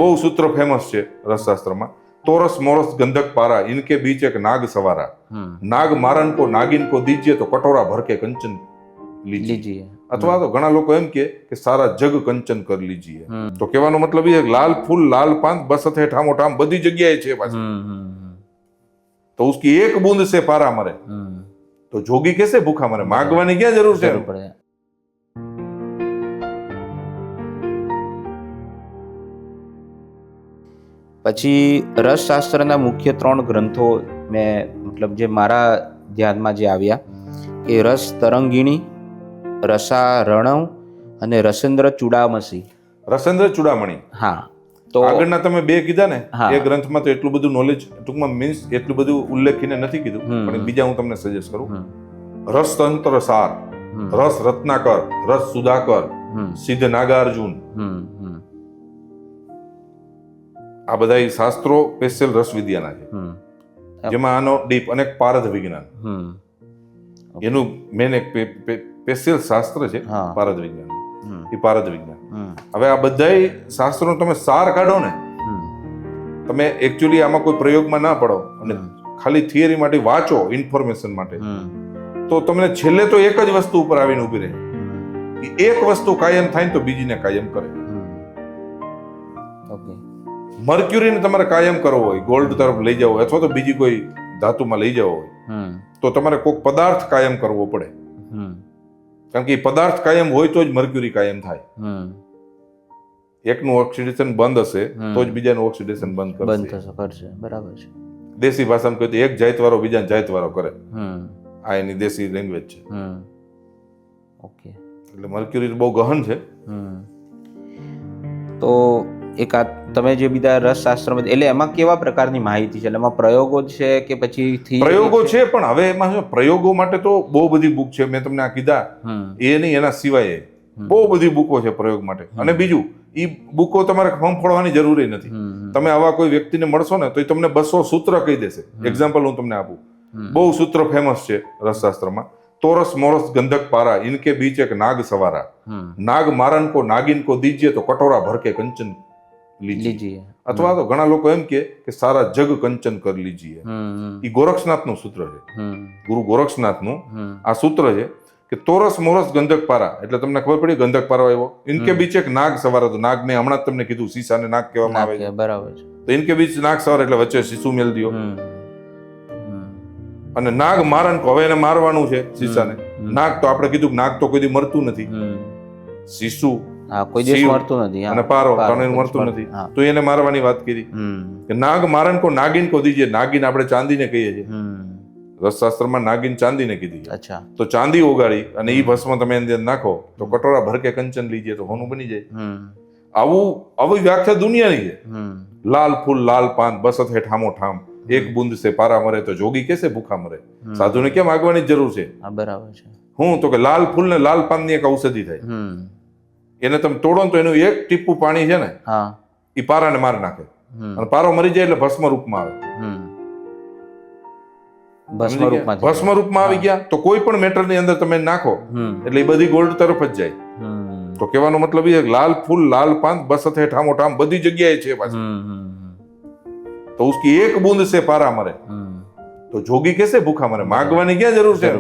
બહુ સૂત્ર ફેમસ છે રસશાસ્ત્રમાં. તોરસ મોરસ ગંધક પારા ઇનકે બીચ એક નાગ સવારા, નાગ મારન કો નાગિન કો દીજીએ તો કટોરા ભર કે કંચન લીજીએ. અથવા તો ઘણા લોકો એમ કે સારા જગ કંચન કર લીજીએ. તો કહેવાનો મતલબ એ લાલ ફૂલ લાલ પાન બસ હે ઠામો ઠામ બધી જગ્યાએ છે પાછી. તો ઉસકી એક બૂંદ સે પારા મરે તો જોગી કેસે ભૂખા મરે. માગવાની ક્યાં જરૂર છે? પછી રસશાસ્ત્રના મુખ્ય 3 ગ્રંથો મેં મતલબ જે મારા ધ્યાનમાં જે આવ્યા એ રસ તરંગિણી, રસારણવ અને રસેન્દ્ર ચૂડામણી. રસેન્દ્ર ચૂડામણી. હા, તો આગળના તમે 2 કીધા ને એ ગ્રંથમાં તો એટલું બધું નોલેજ ટૂંકમાં મીન્સ એટલું બધું ઉલ્લેખીને નથી કીધું, પણ બીજા હું તમને સજેસ્ટ કરું. રસતંત્ર સાર, રસ રત્નાકર, રસ સુધાકર, સિદ્ધ નાગાર્જુન, આ બધા શાસ્ત્રો સ્પેશિયલ રસ વિદ્યાના છે, જેમાં આનો ડીપ અને પારદ વિજ્ઞાન એનું મેન એક સ્પેશિયલ શાસ્ત્ર છે પારદ વિજ્ઞાન. એ પારદ વિજ્ઞાન. હવે આ બધા શાસ્ત્રોનો તમે સાર કાઢો ને, તમે એકચ્યુઅલી આમાં કોઈ પ્રયોગમાં ના પડો અને ખાલી થિયરી માટે વાંચો, ઇન્ફોર્મેશન માટે, તો તમને છેલ્લે તો એક જ વસ્તુ ઉપર આવીને ઉભી રહે. એક વસ્તુ કાયમ થાય ને તો બીજીને કાયમ કરે. મર્ક્યુરીને તમારે કાયમ કરવો હોય, ગોલ્ડ તરફ લઈ જવો અથવા તો બીજી કોઈ ધાતુમાં લઈ જવો હોય, તો તમારે કોઈક પદાર્થ કાયમ કરવો પડે. કારણ કે પદાર્થ કાયમ હોય તો જ મર્ક્યુરી કાયમ થાય. એકનું ઓક્સિડેશન બંધ હશે તો જ બીજાનું ઓક્સિડેશન બંધ કરશે. બરાબર છે. દેશી ભાષામાં કહે તો એક જાત વાળો બીજા જાત વાળો કરે. આ એની દેશી લેંગ્વેજ છે. ઓકે. એટલે મર્ક્યુરી બહુ ગહન છે. તો એક આ તમે જે બીજા રસશાસ્ત્રમાં એટલે એમાં કેવા પ્રકારની માહિતી છે? એમાં પ્રયોગો છે કે પછી પ્રયોગો છે? પણ હવે એમાં પ્રયોગો માટે તો બહુ બધી બુક છે. મેં તમને આ કીધા એ નહીં, એના સિવાય બહુ બધી બુકો છે પ્રયોગ માટે. અને બીજું, એ બુકો તમારે ફોડવાની જરૂર નથી. તમે આવા કોઈ વ્યક્તિને મળશો ને તો એ તમને 200 સૂત્ર કહી દેશે. એક્ઝામ્પલ હું તમને આપું. બહુ સૂત્ર ફેમસ છે રસશાસ્ત્રમાં. તોરસ મોરસ ગંધક પારા ઇનકે બીચ એક નાગ સવારા, નાગ મારન કો નાગિન કો દીજીએ તો કટોરા ભર કે કંચન લીજીએ. અથવા તો ઘણા લોકો એમ કે સારા જગ કંચન કર લીજીએ. એ ગોરક્ષનાથનું સૂત્ર છે. ગુરુ ગોરક્ષનાથનું આ સૂત્ર છે કે તોરસ મોરસ ગંધક પારા એટલે તમને ખબર પડી ગંધક પારો આવ્યો. ઇનકે બીચ એક નાગ સવાર હતો. નાગ ને હમણાં જ તમને કીધું શીશાને નાગ કહેવામાં આવે છે. બરાબર છે. તો ઇનકે બીચ નાગ સવાર એટલે વચ્ચે શીશુ મેલ દો. અને નાગ મારન કો, હવે એને મારવાનું છે શીશાને. નાગ તો આપણે કીધું નાગ તો કોઈ દી મરતું નથી. શીશુ કોઈ દિવસ મરતું નથી અને પારો ત્રણેય મરતું નથી. તો એને મારવાની વાત કરી કે નાગ મારન કો નાગિન કો દીજીએ. નાગિન આપણે ચાંદીને કહીએ છીએ. રસશાસ્ત્રમાં નાગિન ચાંદીને કીધી. તો ચાંદી ઓગાળી અને એ ભસ્મ તમે એની અંદર નાખો તો કટોરા ભર કે કંચન લીજીએ તો હોનું બની જાય. આવી વ્યાખ્યા દુનિયાની છે. લાલ ફૂલ લાલ પાન બસત હે ઠામો ઠામ, એક બૂંદ સે પારા મરે તો જોગી કેસે ભૂખા મરે. સાધુને કેમ આગવાની જરૂર છે? બરાબર છે. હું તો કે લાલ ફૂલ ને લાલ પાન ની એક ઔષધિ થાય. એને તમે તોડો તો એનું એક ટીપું પાણી છે ને એ પારાને મારી નાખે અને પારો મરી જાય એટલે ભસ્મ રૂપમાં આવે. ભસ્મ રૂપમાં આવી ગયા તો કોઈ પણ મેટર ની અંદર તમે નાખો એટલે એ બધી ગોલ્ડ તરફ જ જાય. તો કહેવાનો મતલબ એ લાલ ફૂલ લાલ પાન બસત હે ઠામો ઠામ બધી જગ્યાએ છે પાછી. તો ઉસકી એક બૂંદ સે પારા મરે તો જોગી કેસે ભૂખા મરે. માગવાની ક્યાં જરૂર છે?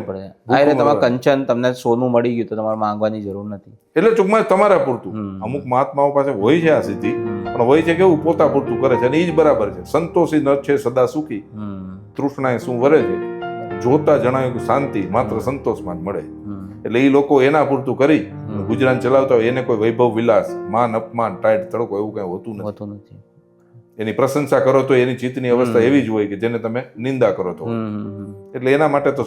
તમારે કંચન તમને સોનું મળી ગયું તો તમારે માંગવાની જરૂર નથી. એટલે ટૂંકમાં તમારા પૂરતું. અમુક મહાત્માઓ પાસે હોય છે આ સિદ્ધિ, પણ હોય છે કેવું પોતા પૂરતું કરે છે અને એ જ બરાબર છે. સંતોષી ન છે સદા સુખી, તૃષ્ણાએ શું વરે છે, જોતા જણાવ્યું શાંતિ માત્ર સંતોષમાં જ મળે. એટલે એ લોકો એના પૂરતું કરી ગુજરાન ચલાવતા હોય. એને કોઈ વૈભવ વિલાસ, માન અપમાન, ટાઈટ તડકો એવું કઈ હોતું નથી. એની પ્રશંસા કરો તો એની ચિત્તની અવસ્થા એવી જ હોય કે જેને તમે નિંદા કરો તો. એટલે એના માટે તો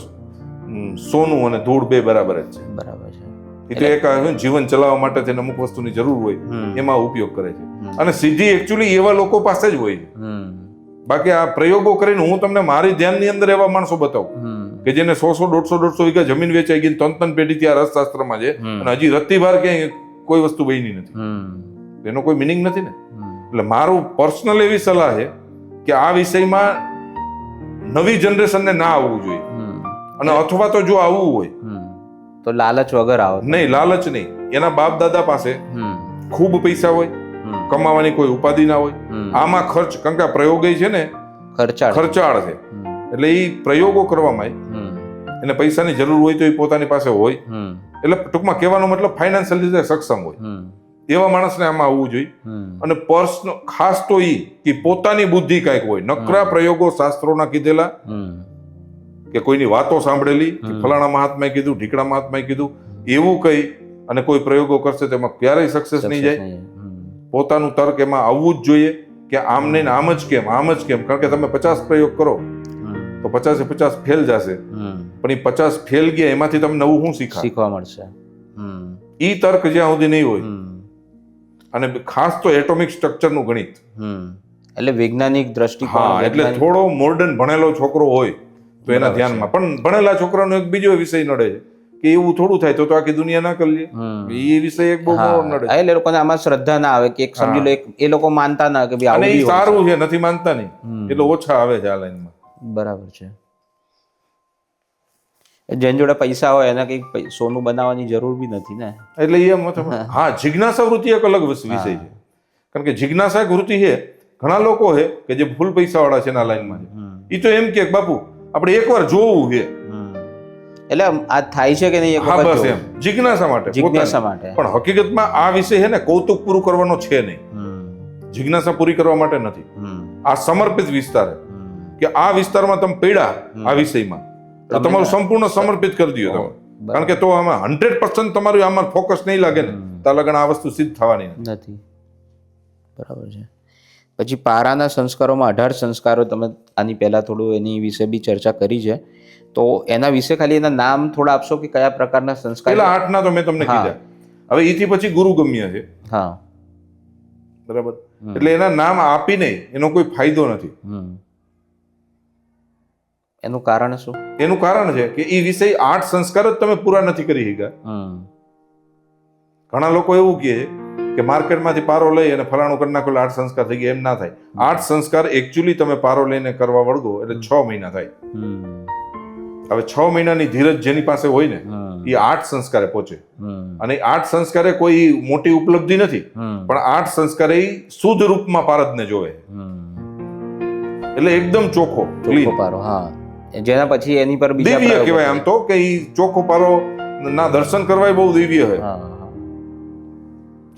સોનું અને ધૂળ બે બરાબર જ છે. બરાબર છે. એ તો એક જીવન ચલાવવા માટે તેને અમુક વસ્તુની જરૂર હોય એમાં ઉપયોગ કરે છે. અને સિદ્ધિ એકચ્યુઅલી એવા લોકો પાસે જ હોય છે. બાકી આ પ્રયોગો કરીને હું તમને મારી ધ્યાનની અંદર એવા માણસો બતાવું કે જેને 100-150 વીઘા જમીન વેચાઈ ગઈ, 3 પેઢી ત્યાં રસશાસ્ત્રમાં છે અને હજી રત્તી બાર ક્યાંય કોઈ વસ્તુ બની નથી. એનો કોઈ મિનિંગ નથી ને. એટલે મારું પર્સનલ એવી સલાહ છે કે આ વિષયમાં નવી જનરેશનને ના આવવું જોઈએ. અને અથવા તો જો આવવું હોય તો લાલચ વગર આવો. નહીં, લાલચ નહીં. એના બાપ દાદા પાસે ખૂબ પૈસા હોય, કમાવાની કોઈ ઉપાધિ ના હોય. આમાં ખર્ચ, કારણ કે આ પ્રયોગ છે ને ખર્ચાળ છે, એટલે એ પ્રયોગો કરવામાં એને પૈસાની જરૂર હોય તો એ પોતાની પાસે હોય. એટલે ટૂંકમાં કહેવાનો મતલબ ફાઇનાન્શિયલ રીતે સક્ષમ હોય એવા માણસને આમાં આવવું જોઈએ. અને પર્સનો ખાસ તો એ કે પોતાની બુદ્ધિ કાંઈક હોય. નકરા પ્રયોગો શાસ્ત્રોના કીધેલા કે કોઈની વાતો સાંભળેલી કે ફલાણા મહાત્માએ કીધું, ઢીકડા મહાત્માએ કીધું, એવું કઈ અને કોઈ પ્રયોગો કરશે તેમાં ક્યારેય સક્સેસ નહીં જાય. પોતાનું તર્ક એમાં આવવું જ જોઈએ કે આમ નહીં આમ જ કેમ, આમ જ કેમ. કારણ કે તમે 50 પ્રયોગ કરો તો 50 ફેલ જશે, પણ એ 50 ફેલ ગયા એમાંથી તમે નવું શું શીખવા મળશે? ઈ તર્ક જ્યાં સુધી નહીં હોય, અને ખાસ તો એટોમિક સ્ટ્રક્ચરનું ગણિત, એટલે વૈજ્ઞાનિક દ્રષ્ટિકોણ, એટલે થોડો મોડર્ન ભણેલો છોકરો હોય તો એના ધ્યાનમાં. પણ ભણેલા છોકરાનો એક બીજો વિષય નડે છે કે એવું થોડું થાય તો આખી દુનિયા ના કરી લે, એ વિષય એક બહુ નડે. એટલે લોકોને આમાં શ્રદ્ધા ના આવે કે એક સમજી લો એ લોકો માનતા ના કે અને એ સારું છે, નથી માનતા નહીં, એટલે ઓછા આવે છે આ લાઈનમાં. બરાબર છે. જેન જોડે પૈસા હોય એને કઈ સોનું બનાવવાની જરૂર બી નથી ને, એટલે એમ. હા, જિજ્ઞાસા વૃત્તિ એક અલગ વિષય છે, કારણ કે જિજ્ઞાસા એક વૃત્તિ છે. ઘણા લોકો છે કે જે ફૂલ પૈસા વાળા છે આ લાઈનમાં છે, એ તો એમ કે બાપુ આપણે એકવાર જોવું છે, એટલે આ થાય છે કે નહીં હા બસ એમ જિજ્ઞાસા માટે. પણ હકીકતમાં આ વિષય છે ને કૌતુક પૂરું કરવાનો છે નહીં, જિજ્ઞાસા પૂરી કરવા માટે નથી. આ સમર્પિત વિસ્તાર કે આ વિસ્તારમાં તમે પડ્યા આ વિષયમાં તમારું સંપૂર્ણ સમર્પિત કરી દો તમે, કારણ કે તો આમાં 100% તમારું આમાં ફોકસ નહીં લાગે ને તો લગન આ વસ્તુ સિદ્ધ થવાની નથી. બરાબર છે. પછી પારાના સંસ્કારોમાં 18 સંસ્કારો, તમે આની પહેલા થોડું એની વિશે બી ચર્ચા કરી છે, તો એના વિશે ખાલી એના નામ થોડા આપશો કે કયા પ્રકારના સંસ્કાર? પેલા 8 ના તો મેં તમને કીધા. હવે એથી પછી ગુરુગમ્ય છે. હા, બરાબર. એટલે એના નામ આપીને એનો કોઈ ફાયદો નથી. એનું કારણ શું? એનું કારણ છે કે એ વિષય 8 સંસ્કાર જ તમે પૂરા નથી કરી શક્યા. ઘણા લોકો એવું કહે કે માર્કેટમાંથી પારો લઈ અને ફલાણું કરી નાખો 8 સંસ્કાર થઈ ગયા. એમ ના થાય. 8 સંસ્કાર એકચ્યુઅલી તમે પારો લઈને કરવા વળગો એટલે 6 મહિના થાય. હવે 6 મહિનાની ધીરજ જેની પાસે હોય ને એ 8 સંસ્કારે પહોંચે. અને 8 સંસ્કારે કોઈ મોટી ઉપલબ્ધિ નથી, પણ 8 સંસ્કારે શુદ્ધ રૂપમાં પારદને જોવે, એટલે એકદમ ચોખ્ખો પારો. હા, જેના પછી એની પર દિવ્ય કહેવાય આમ તો, કે એ ચોખ્ખો પારો ના દર્શન કરવા બહુ દિવ્ય હોય.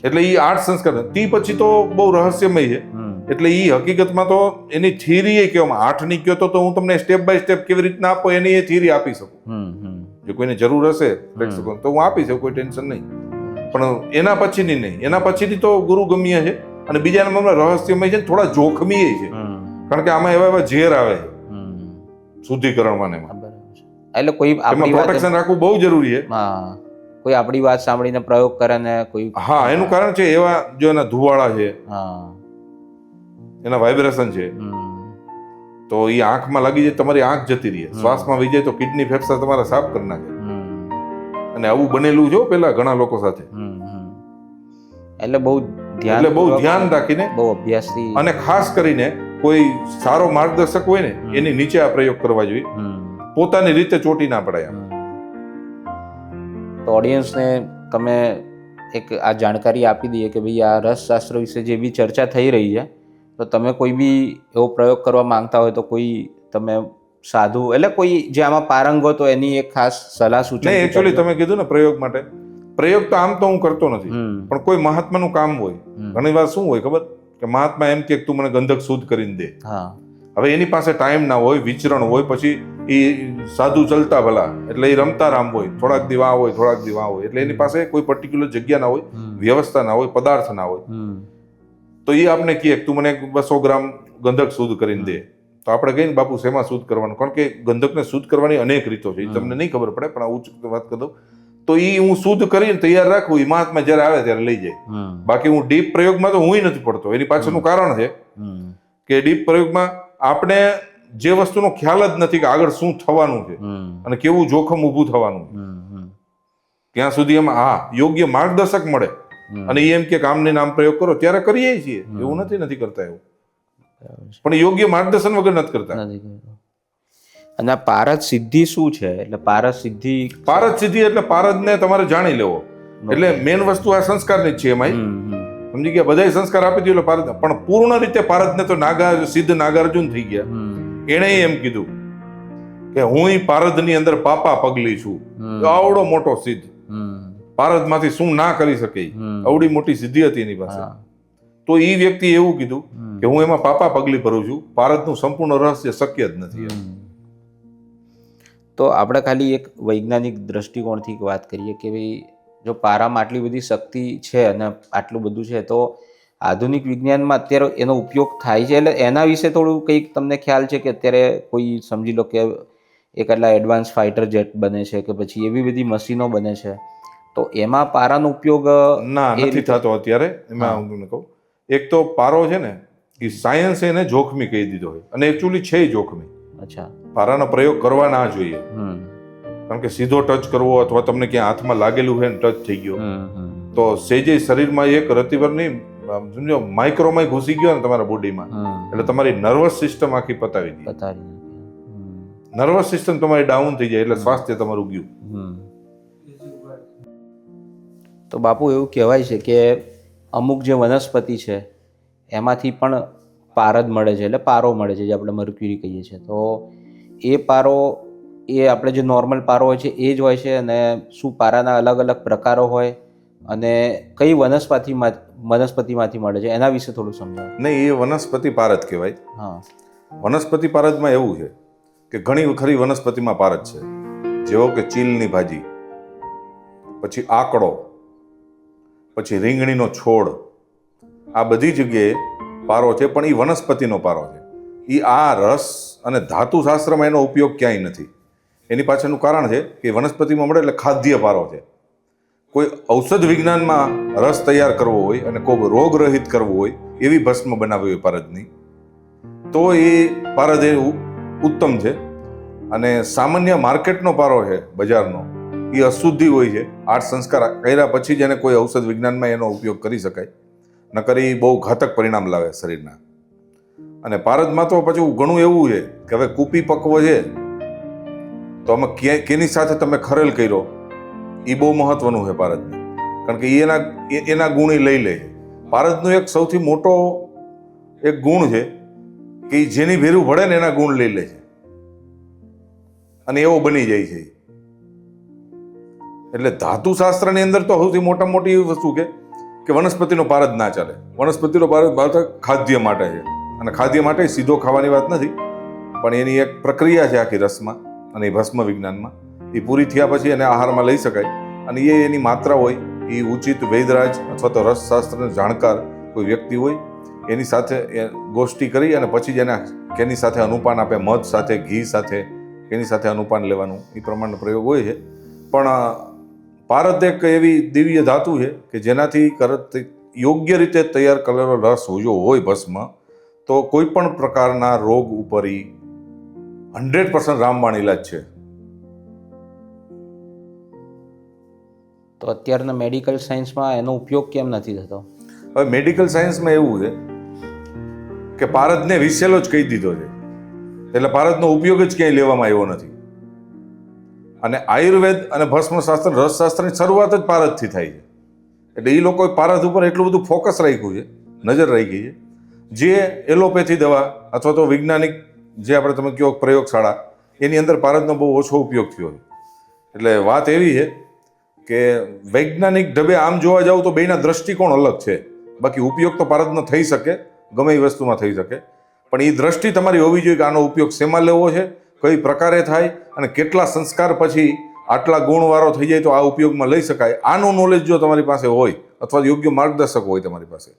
એટલે એ 8 સંસ્કાર તી પછી તો બહુ રહસ્યમય છે. એટલે એ હકીકતમાં તો એની થિયરી એ કહેવામાં 8 ની કયો તો હું તમને સ્ટેપ બાય સ્ટેપ કેવી રીતના આપો એની એ થિયરી આપી શકું. જો કોઈને જરૂર હશે પ્રેક્ષકો તો હું આપી શકું, કોઈ ટેન્શન નહીં. પણ એના પછીની નહીં, એના પછીની તો ગુરુગમ્ય છે. અને બીજા નંબરમાં રહસ્યમય છે, થોડા જોખમી છે, કારણ કે આમાં એવા ઝેર આવે છે શુદ્ધિકરણમાં. એટલે કોઈ પ્રોટેક્શન રાખવું બહુ જરૂરી છે. કોઈ આપણી વાત સાંભળીને પ્રયોગ કરે ને કોઈ, હા, એનું કારણ છે એવા જો એના ધુવાળા છે, એના વાઇબ્રેશન છે, તો એ આંખમાં લાગી જાય, તમારી આંખ જતી રહે. શ્વાસમાં વહી જાય તો કિડની ફેફસા તમારા સાફ કરી નાખે. અને આવું બનેલું જો પેલા ઘણા લોકો સાથે. એટલે બહુ ધ્યાન રાખીને, બહુ અભ્યાસથી, અને ખાસ કરીને કોઈ સારો માર્ગદર્શક હોય ને એની નીચે આ પ્રયોગ કરવા જોઈએ. પોતાની રીતે ચોટી ના પડાય. તો ઓડિયન્સને તમે એક આ જાણકારી આપી દઈએ કે ભાઈ આ રસશાસ્ત્ર વિશે જે બી ચર્ચા થઈ રહી છે, તો તમે કોઈ બી એવો પ્રયોગ કરવા માંગતા હોય તો કોઈ તમે સાધુ, એટલે કોઈ જે આમાં પારંગત હોય એની એક ખાસ સલાહ સૂચન. નહીં, એકચ્યુઅલી તમે કીધું ને પ્રયોગ માટે, પ્રયોગ તો આમ તો હું કરતો નથી, પણ કોઈ મહાત્માનું કામ હોય. ઘણી વાર શું હોય ખબર, કે મહાત્મા એમ કે તું મને ગંધક શુદ્ધ કરીને દે. હવે એની પાસે ટાઈમ ના હોય, વિચરણ હોય, પછી એ સાધુ ચલતા ભલા, એટલે એ રમતા રામ હોય, થોડાક દી આ હોય, થોડાક દી આ હોય, એટલે એની પાસે કોઈ પર્ટિક્યુલર જગ્યા ના હોય, વ્યવસ્થા ના હોય, પદાર્થ ના હોય. તો એ આપણે કહે તું મને 200 ગ્રામ ગંધક શુદ્ધ કરીને દે, તો આપણે કહીએ બાપુ શેમાં શુદ્ધ કરવાનું, કારણ કે ગંધકને શુદ્ધ કરવાની અનેક રીતો છે, એ તમને નહીં ખબર પડે, પણ ઉચ્ચ વાત કરી દઉં તો એ હું શુદ્ધ કરીને તૈયાર રાખું, એ મહાત્મા જયારે આવે ત્યારે લઈ જાય. બાકી હું ડીપ પ્રયોગમાં તો હું નથી પડતો. એની પાછળનું કારણ છે કે ડીપ પ્રયોગમાં આપણે જે વસ્તુનો ખ્યાલ જ નથી કે આગળ શું થવાનું છે અને કેવું જોખમ ઊભું થવાનું, ત્યાં સુધી એમાં યોગ્ય માર્ગદર્શક મળે અને એમ કે આમને નામ પ્રયોગ કરો ત્યારે કરીએ છીએ, એવું નથી કરતા એવું, પણ યોગ્ય માર્ગદર્શન વગર નથી કરતા. અને આ પારદ સિદ્ધિ શું છે? એટલે પારદ સિદ્ધિ એટલે પારદને તમારે જાણી લેવો. એટલે મેન વસ્તુ આ સંસ્કારની જ છે એમાં, સમજી ગયા, બધાય સંસ્કાર આપી દીધો પારદ, પણ પૂર્ણ રીતે પારદને તો સિદ્ધ નાગાર્જુન થઈ ગયા. એણે એમ કીધું કે હું પારદની અંદર પાપા પગલી છું. આવડો મોટો સિદ્ધ, પારદમાંથી શું ના કરી શકે, આવડી મોટી સિદ્ધિ હતી એની પાસે. તો એ વ્યક્તિ એવું કીધું કે હું એમાં પાપા પગલી ભરું છું, પારદનું સંપૂર્ણ રહસ્ય શક્ય જ નથી. તો આપણે ખાલી એક વૈજ્ઞાનિક દ્રષ્ટિકોણથી વાત કરીએ કે ભાઈ જો પારામાં આટલી બધી શક્તિ છે અને આટલું બધું છે, તો આધુનિક વિજ્ઞાનમાં અત્યારે એનો ઉપયોગ થાય છે. એટલે એના વિશે થોડું કંઈક તમને ખ્યાલ છે કે અત્યારે કોઈ સમજી લો કે એક એટલા એડવાન્સ ફાઇટર જેટ બને છે કે પછી એવી બધી મશીનો બને છે, તો એમાં પારાનો ઉપયોગ ના નથી થતો અત્યારે. એમાં હું તમને કહું, એક તો પારો છે ને એ સાયન્સ એને જોખમી કહી દીધો હોય, અને એકચ્યુઅલી છે જોખમી. અચ્છા, પારાનો પ્રયોગ કરવા ના જોઈએ, કારણ કે સીધો ટચ કરવો અથવા તમને ક્યાં હાથમાં લાગેલું હોય ને ટચ થઈ ગયો તો સેજે શરીરમાં એક રતિભરની સમજો માઇક્રોમાં ઘૂસી ગયો ને તમારા બોડીમાં, એટલે તમારી નર્વસ સિસ્ટમ આખી પતાવી દે. નર્વસ સિસ્ટમ તમારી ડાઉન થઈ જાય એટલે સ્વાસ્થ્ય તમારું ગયું. તો બાપુ એવું કહેવાય છે કે અમુક જે વનસ્પતિ છે એમાંથી પણ પારદ મળે છે, એટલે પારો મળે છે, જે આપણે મર્ક્યુરી કહીએ છીએ. તો એ પારો એ આપણે જે નોર્મલ પારો હોય છે એ જ હોય છે, અને શું પારાના અલગ અલગ પ્રકારો હોય અને કઈ વનસ્પતિમાંથી મળે છે એના વિશે થોડું સમજાવો. નહીં, એ વનસ્પતિ પારદ કહેવાય. હા, વનસ્પતિ પારદમાં એવું છે કે ઘણી ખરી વનસ્પતિમાં પારદ છે, જેવો કે ચીલની ભાજી, પછી આકડો, પછી રીંગણીનો છોડ, આ બધી જગ્યાએ પારો છે, પણ એ વનસ્પતિનો પારો છે. એ આ રસ અને ધાતુશાસ્ત્રમાં એનો ઉપયોગ ક્યાંય નથી. એની પાછળનું કારણ છે કે વનસ્પતિમાં મળે એટલે ખાદ્ય પારો છે. કોઈ ઔષધ વિજ્ઞાનમાં રસ તૈયાર કરવો હોય અને કોઈ રોગરહિત કરવો હોય, એવી ભસ્મ બનાવી હોય પારદની, તો એ પારદ એ ઉત્તમ છે. અને સામાન્ય માર્કેટનો પારો છે બજારનો, એ અશુદ્ધિ હોય છે. 8 સંસ્કાર કર્યા પછી જ એને કોઈ ઔષધ વિજ્ઞાનમાં એનો ઉપયોગ કરી શકાય, નકર એ બહુ ઘાતક પરિણામ લાવે શરીરના. અને પારદમાં તો પછી ઘણું એવું છે કે હવે કુપીપક્વ છે તો આમાં કેની સાથે તમે ખરેલ કર્યો એ બહુ મહત્વનું છે પારદની, કારણ કે એના ગુણ લઈ લે છે. પારદનો એક સૌથી મોટો એક ગુણ છે કે જેની ભેરું ભળે ને એના ગુણ લઈ લે છે અને એવો બની જાય છે. એટલે ધાતુશાસ્ત્રની અંદર તો સૌથી મોટામાં મોટી એવી વસ્તુ કે વનસ્પતિનો પારદ ના ચાલે. વનસ્પતિનો પારદ ખાદ્ય માટે છે, અને ખાદ્ય માટે સીધો ખાવાની વાત નથી, પણ એની એક પ્રક્રિયા છે આખી રસમાં અને ભસ્મ વિજ્ઞાનમાં. એ પૂરી થયા પછી એને આહારમાં લઈ શકાય, અને એની માત્રા હોય એ ઉચિત વૈદરાજ અથવા તો રસશાસ્ત્રનો જાણકાર કોઈ વ્યક્તિ હોય એની સાથે ગોષ્ઠી કરી અને પછી જ એને કેની સાથે અનુપાન આપે, મધ સાથે, ઘી સાથે, કેની સાથે અનુપાન લેવાનું, એ પ્રમાણનો પ્રયોગ હોય છે. પણ પારદ એક એવી દિવ્ય ધાતુ છે કે જેનાથી યોગ્ય રીતે તૈયાર કરેલો રસ જો હોય ભસ્મ, તો કોઈ પણ પ્રકારના રોગ ઉપર 100% રામબાણ ઇલાજ છે. તો અત્યારના મેડિકલ સાયન્સમાં એનો ઉપયોગ કેમ નથી થતો? હવે મેડિકલ સાયન્સમાં એવું છે કે પારદને વિસેલો જ કહી દીધો છે, એટલે પારદનો ઉપયોગ જ ક્યાંય લેવામાં આવ્યો નથી. અને આયુર્વેદ અને ભસ્મશાસ્ત્ર, રસશાસ્ત્રની શરૂઆત જ પારદથી થાય છે. એટલે એ લોકોએ પારદ ઉપર એટલું બધું ફોકસ રાખ્યું છે, નજર રાખી છે, જે એલોપેથી દવા અથવા તો વૈજ્ઞાનિક જે આપણે તમે કહો પ્રયોગશાળા, એની અંદર પારદનો બહુ ઓછો ઉપયોગ થયો છે. એટલે વાત એવી છે કે વૈજ્ઞાનિક ઢબે આમ જોવા જાવ તો બેના દ્રષ્ટિકોણ અલગ છે. બાકી ઉપયોગ તો પારદનો થઈ શકે, ગમે એ વસ્તુમાં થઈ શકે, પણ એ દ્રષ્ટિ તમારી હોવી જોઈએ કે આનો ઉપયોગ શેમાં લેવો છે, કઈ પ્રકારે થાય, અને કેટલા સંસ્કાર પછી આટલા ગુણવાળો થઈ જાય તો આ ઉપયોગમાં લઈ શકાય. આનું નોલેજ જો તમારી પાસે હોય અથવા યોગ્ય માર્ગદર્શક હોય તમારી પાસે,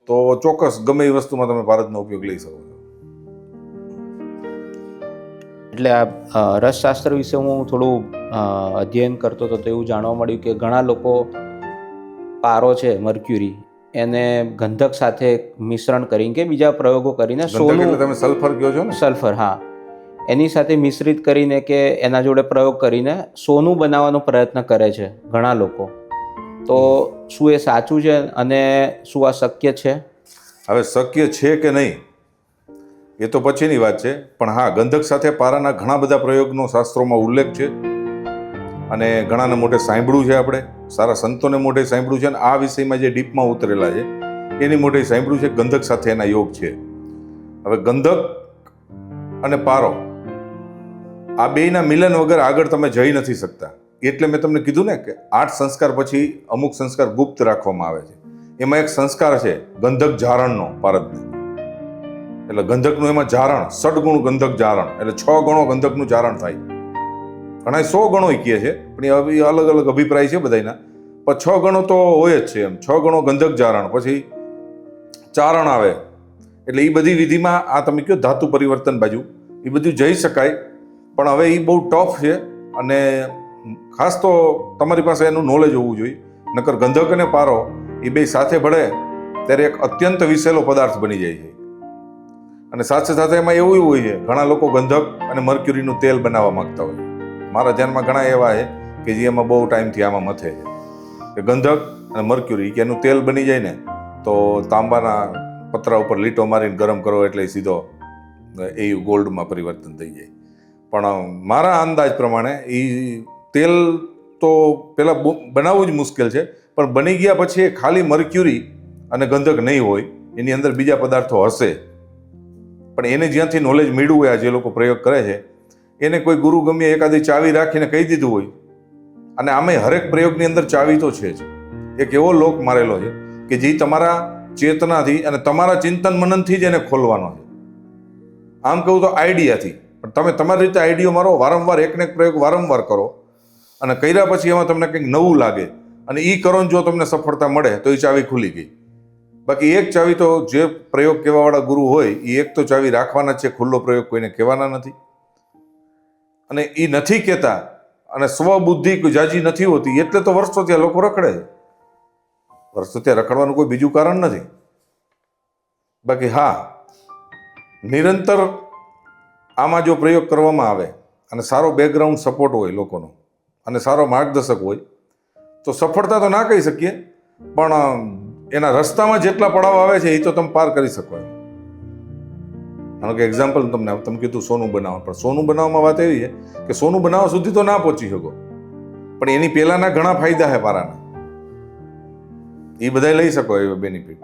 તો ચોક્કસ ગમે એ વસ્તુમાં તમે પારદનો ઉપયોગ લઈ શકો છો. એટલે આ રસશાસ્ત્ર વિશે હું થોડું અધ્યયન કરતો હતો તો એવું જાણવા મળ્યું કે ઘણા લોકો પારો છે મર્ક્યુરી એને ગંધક સાથે મિશ્રણ કરીને કે બીજા પ્રયોગો કરીને સોનું, એટલે તમે સલ્ફર કહો છો ને? સલ્ફર, હા, એની સાથે મિશ્રિત કરીને કે એના જોડે પ્રયોગ કરીને સોનું બનાવવાનો પ્રયત્ન કરે છે ઘણા લોકો. તો શું એ સાચું છે અને શું આ શક્ય છે? હવે શક્ય છે કે નહીં એ તો પછીની વાત છે, પણ હા, ગંધક સાથે પારાના ઘણા બધા પ્રયોગનો શાસ્ત્રોમાં ઉલ્લેખ છે, અને ઘણાને મોઢે સાંભળ્યું છે, આપણે સારા સંતોને મોઢે સાંભળ્યું છે. અને આ વિષયમાં જે ડીપમાં ઉતરેલા છે એની મોટી સાંભળ્યું છે ગંધક સાથે એના યોગ છે. હવે ગંધક અને પારો આ બેયના મિલન વગર આગળ તમે જઈ નથી શકતા. એટલે મેં તમને કીધું ને કે 8 સંસ્કાર પછી અમુક સંસ્કાર ગુપ્ત રાખવામાં આવે છે. એમાં એક સંસ્કાર છે ગંધક જારણનો પારદને. એટલે ગંધકનું એમાં જારણ, સડગુણ ગંધક જારણ, એટલે 6 ગણો ગંધકનું જારણ થાય. ઘણા 100 ગણો કહે છે, પણ એ અલગ અલગ અભિપ્રાય છે બધાના. પણ 6 ગણો તો હોય જ છે. એમ 6 ગણો ગંધક જારણ, પછી ચારણ આવે. એટલે એ બધી વિધિમાં આ તમે કહો ધાતુ પરિવર્તન બાજુ એ બધું જઈ શકાય, પણ હવે એ બહુ ટફ છે. અને ખાસ તો તમારી પાસે એનું નોલેજ હોવું જોઈએ. નકર ગંધક અને પારો એ બે સાથે ભળે ત્યારે એક અત્યંત વિસેલો પદાર્થ બની જાય છે. અને સાથે સાથે એમાં એવું હોય છે, ઘણા લોકો ગંધક અને મર્ક્યુરીનું તેલ બનાવવા માંગતા હોય. મારા ધ્યાનમાં ઘણા એવા છે કે જે એમાં બહુ ટાઈમથી આમાં મથે છે કે ગંધક અને મર્ક્યુરી કે એનું તેલ બની જાય ને તો તાંબાના પતરા ઉપર લીટો મારીને ગરમ કરો એટલે સીધો એ ગોલ્ડમાં પરિવર્તન થઈ જાય. પણ મારા અંદાજ પ્રમાણે એ તેલ તો પહેલાં બનાવવું જ મુશ્કેલ છે, પણ બની ગયા પછી એ ખાલી મર્ક્યુરી અને ગંધક નહીં હોય, એની અંદર બીજા પદાર્થો હશે. પણ એને જ્યાંથી નોલેજ મળ્યું હોય, આ જે લોકો પ્રયોગ કરે છે એને કોઈ ગુરુ ગમે એકાદી ચાવી રાખીને કહી દીધું હોય. અને આમે હરેક પ્રયોગની અંદર ચાવી તો છે જ. એક એવો લોક મારેલો છે કે જે તમારા ચેતનાથી અને તમારા ચિંતન મનનથી જ એને ખોલવાનો છે. આમ કહું તો આઈડિયાથી, પણ તમે તમારી રીતે આઈડિયો મારો, વારંવાર એકને એક પ્રયોગ વારંવાર કરો અને કર્યા પછી એમાં તમને કંઈક નવું લાગે અને એ કરો ને જો તમને સફળતા મળે તો એ ચાવી ખુલી ગઈ. બાકી એક ચાવી તો જે પ્રયોગ કહેવાવાળા ગુરુ હોય એ એક તો ચાવી રાખવાના છે, ખુલ્લો પ્રયોગ કોઈને કહેવાના નથી. અને એ નથી કહેતા અને સ્વબુદ્ધિ જાજી નથી હોતી એટલે તો વર્ષો ત્યાં લોકો રખડે છે. વર્ષો ત્યાં રખડવાનું કોઈ બીજું કારણ નથી. બાકી હા, નિરંતર આમાં જો પ્રયોગ કરવામાં આવે અને સારો બેકગ્રાઉન્ડ સપોર્ટ હોય લોકોનો અને સારો માર્ગદર્શક હોય તો સફળતા તો ના કહી શકીએ, પણ એના રસ્તામાં જેટલા પડાવ આવે છે એ તો તમે પાર કરી શકો. માનો કે એક્ઝામ્પલ તમે કીધું સોનું બનાવવા, પણ સોનું બનાવવામાં વાત એવી છે કે સોનું બનાવવા સુધી તો ના પહોંચી શકો, પણ એની પહેલાના ઘણા ફાયદા છે પારાના, એ બધા લઈ શકો એ બેનિફિટ.